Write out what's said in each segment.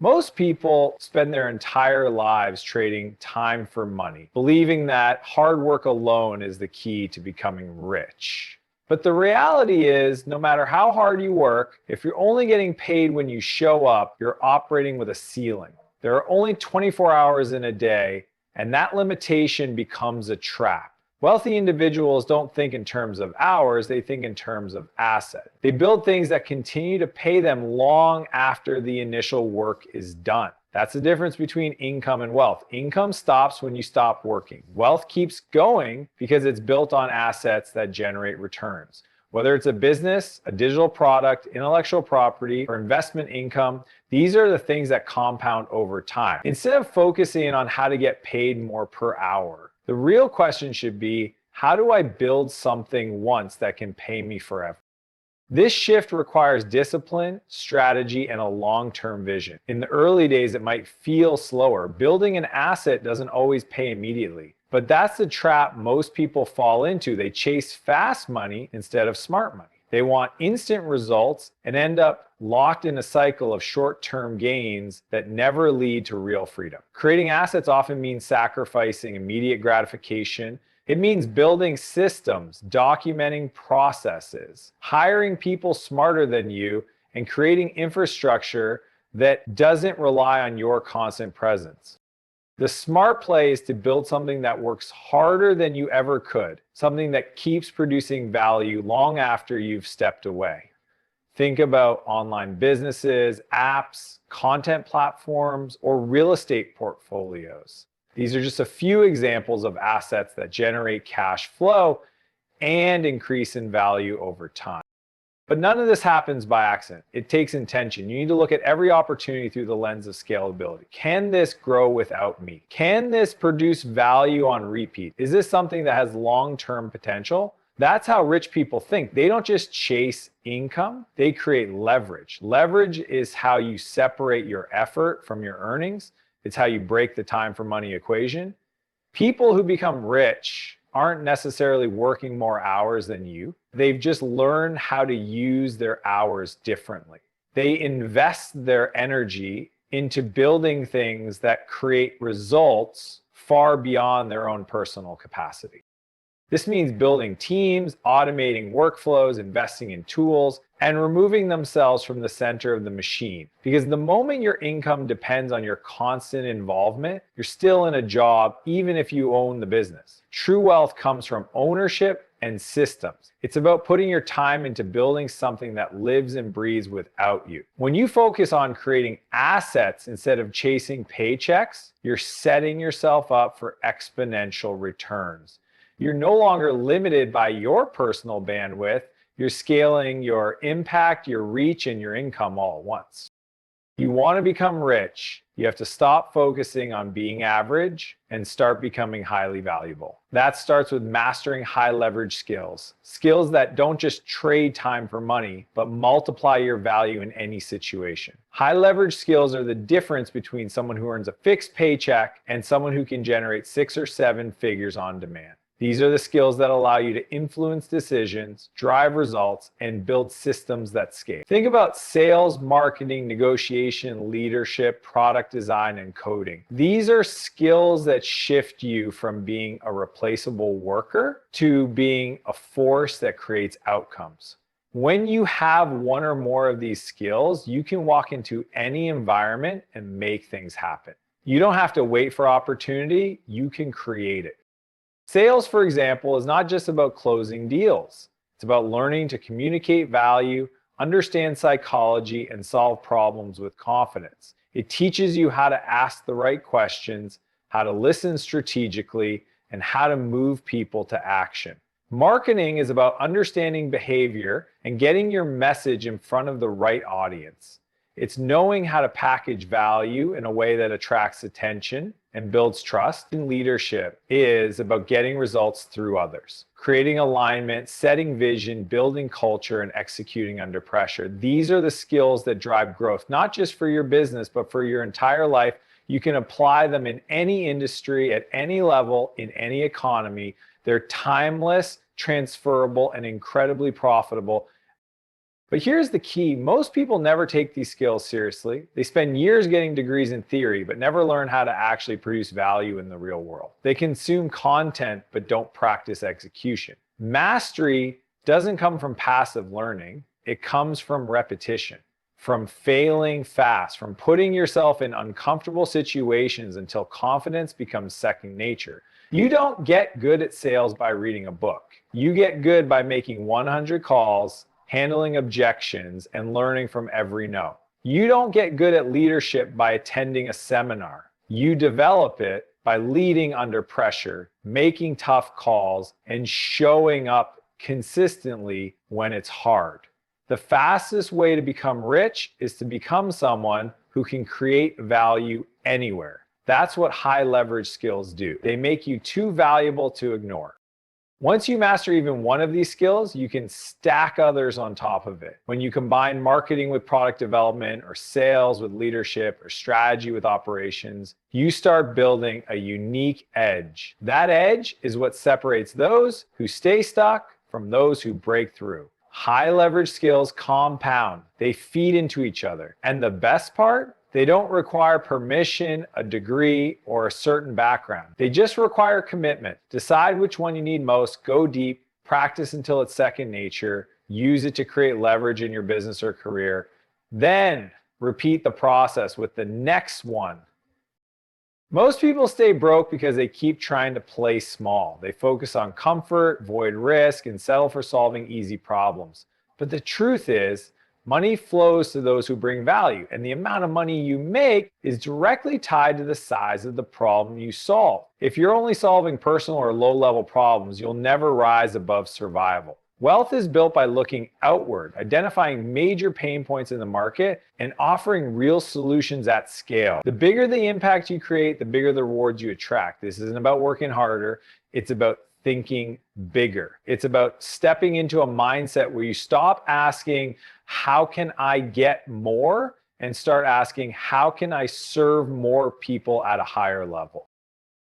Most people spend their entire lives trading time for money, believing that hard work alone is the key to becoming rich. But the reality is, no matter how hard you work, if you're only getting paid when you show up, you're operating with a ceiling. There are only 24 hours in a day, and that limitation becomes a trap. Wealthy individuals don't think in terms of hours, they think in terms of asset. They build things that continue to pay them long after the initial work is done. That's the difference between income and wealth. Income stops when you stop working. Wealth keeps going because it's built on assets that generate returns. Whether it's a business, a digital product, intellectual property, or investment income, these are the things that compound over time. Instead of focusing on how to get paid more per hour, the real question should be, how do I build something once that can pay me forever? This shift requires discipline, strategy, and a long-term vision. In the early days, it might feel slower. Building an asset doesn't always pay immediately. But that's the trap most people fall into. They chase fast money instead of smart money. They want instant results and end up locked in a cycle of short-term gains that never lead to real freedom. Creating assets often means sacrificing immediate gratification. It means building systems, documenting processes, hiring people smarter than you, and creating infrastructure that doesn't rely on your constant presence. The smart play is to build something that works harder than you ever could, something that keeps producing value long after you've stepped away. Think about online businesses, apps, content platforms, or real estate portfolios. These are just a few examples of assets that generate cash flow and increase in value over time. But none of this happens by accident. It takes intention. You need to look at every opportunity through the lens of scalability. Can this grow without me? Can this produce value on repeat? Is this something that has long-term potential? That's how rich people think. They don't just chase income, they create leverage. Leverage is how you separate your effort from your earnings. It's how you break the time for money equation. People who become rich aren't necessarily working more hours than you. They've just learned how to use their hours differently. They invest their energy into building things that create results far beyond their own personal capacity. This means building teams, automating workflows, investing in tools, and removing themselves from the center of the machine. Because the moment your income depends on your constant involvement, you're still in a job, even if you own the business. True wealth comes from ownership and systems. It's about putting your time into building something that lives and breathes without you. When you focus on creating assets instead of chasing paychecks, you're setting yourself up for exponential returns. You're no longer limited by your personal bandwidth. You're scaling your impact, your reach, and your income all at once. You want to become rich, you have to stop focusing on being average and start becoming highly valuable. That starts with mastering high leverage skills. Skills that don't just trade time for money, but multiply your value in any situation. High leverage skills are the difference between someone who earns a fixed paycheck and someone who can generate 6 or 7 figures on demand. These are the skills that allow you to influence decisions, drive results, and build systems that scale. Think about sales, marketing, negotiation, leadership, product design, and coding. These are skills that shift you from being a replaceable worker to being a force that creates outcomes. When you have one or more of these skills, you can walk into any environment and make things happen. You don't have to wait for opportunity, you can create it. Sales, for example, is not just about closing deals. It's about learning to communicate value, understand psychology, and solve problems with confidence. It teaches you how to ask the right questions, how to listen strategically, and how to move people to action. Marketing is about understanding behavior and getting your message in front of the right audience. It's knowing how to package value in a way that attracts attention and builds trust. And leadership is about getting results through others, creating alignment, setting vision, building culture, and executing under pressure. These are the skills that drive growth, not just for your business, but for your entire life. You can apply them in any industry, at any level, in any economy. They're timeless, transferable, and incredibly profitable. But here's the key. Most people never take these skills seriously. They spend years getting degrees in theory, but never learn how to actually produce value in the real world. They consume content, but don't practice execution. Mastery doesn't come from passive learning. It comes from repetition, from failing fast, from putting yourself in uncomfortable situations until confidence becomes second nature. You don't get good at sales by reading a book. You get good by making 100 calls, handling objections, and learning from every no. You don't get good at leadership by attending a seminar. You develop it by leading under pressure, making tough calls, and showing up consistently when it's hard. The fastest way to become rich is to become someone who can create value anywhere. That's what high leverage skills do. They make you too valuable to ignore. Once you master even one of these skills, you can stack others on top of it. When you combine marketing with product development, or sales with leadership, or strategy with operations, you start building a unique edge. That edge is what separates those who stay stuck from those who break through. High leverage skills compound. They feed into each other. And the best part? They don't require permission, a degree, or a certain background. They just require commitment. Decide which one you need most, go deep, practice until it's second nature, use it to create leverage in your business or career, then repeat the process with the next one. Most people stay broke because they keep trying to play small. They focus on comfort, avoid risk, and settle for solving easy problems. But the truth is, money flows to those who bring value, and the amount of money you make is directly tied to the size of the problem you solve. If you're only solving personal or low-level problems, you'll never rise above survival. Wealth is built by looking outward, identifying major pain points in the market, and offering real solutions at scale. The bigger the impact you create, the bigger the rewards you attract. This isn't about working harder, it's about thinking bigger. It's about stepping into a mindset where you stop asking, how can I get more? And start asking, how can I serve more people at a higher level?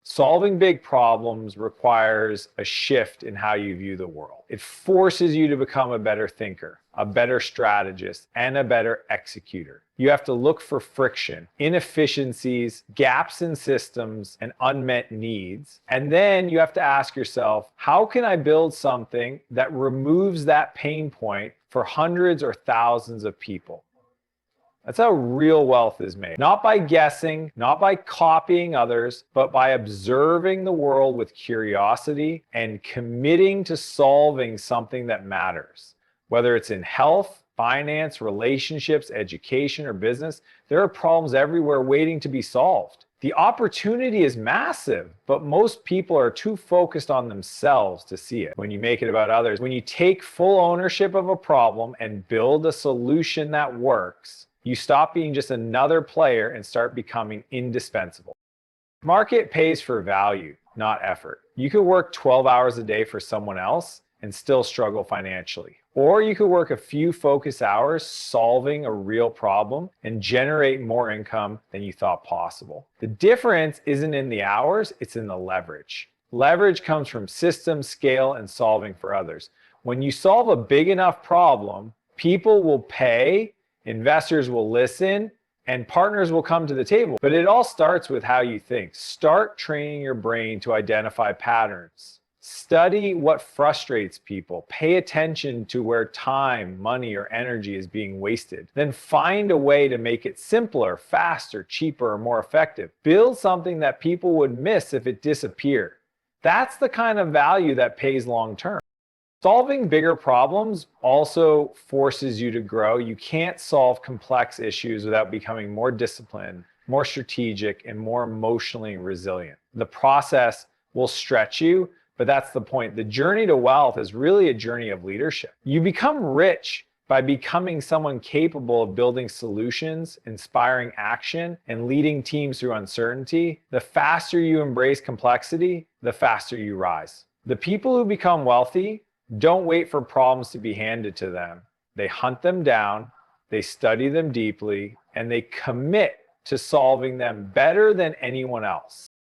Solving big problems requires a shift in how you view the world. It forces you to become a better thinker, a better strategist, and a better executor. You have to look for friction, inefficiencies, gaps in systems, and unmet needs. And then you have to ask yourself, how can I build something that removes that pain point for hundreds or thousands of people? That's how real wealth is made. Not by guessing, not by copying others, but by observing the world with curiosity and committing to solving something that matters. Whether it's in health, finance, relationships, education, or business, there are problems everywhere waiting to be solved. The opportunity is massive, but most people are too focused on themselves to see it. When you make it about others, when you take full ownership of a problem and build a solution that works, you stop being just another player and start becoming indispensable. Market pays for value, not effort. You could work 12 hours a day for someone else and still struggle financially. Or you could work a few focus hours solving a real problem and generate more income than you thought possible. The difference isn't in the hours, it's in the leverage. Leverage comes from system, scale, and solving for others. When you solve a big enough problem, people will pay, investors will listen, and partners will come to the table. But it all starts with how you think. Start training your brain to identify patterns. Study what frustrates people. Pay attention to where time, money, or energy is being wasted. Then find a way to make it simpler, faster, cheaper, or more effective. Build something that people would miss if it disappeared. That's the kind of value that pays long term. Solving bigger problems also forces you to grow. You can't solve complex issues without becoming more disciplined, more strategic, and more emotionally resilient. The process will stretch you, but that's the point. The journey to wealth is really a journey of leadership. You become rich by becoming someone capable of building solutions, inspiring action, and leading teams through uncertainty. The faster you embrace complexity, the faster you rise. The people who become wealthy don't wait for problems to be handed to them. They hunt them down, they study them deeply, and they commit to solving them better than anyone else.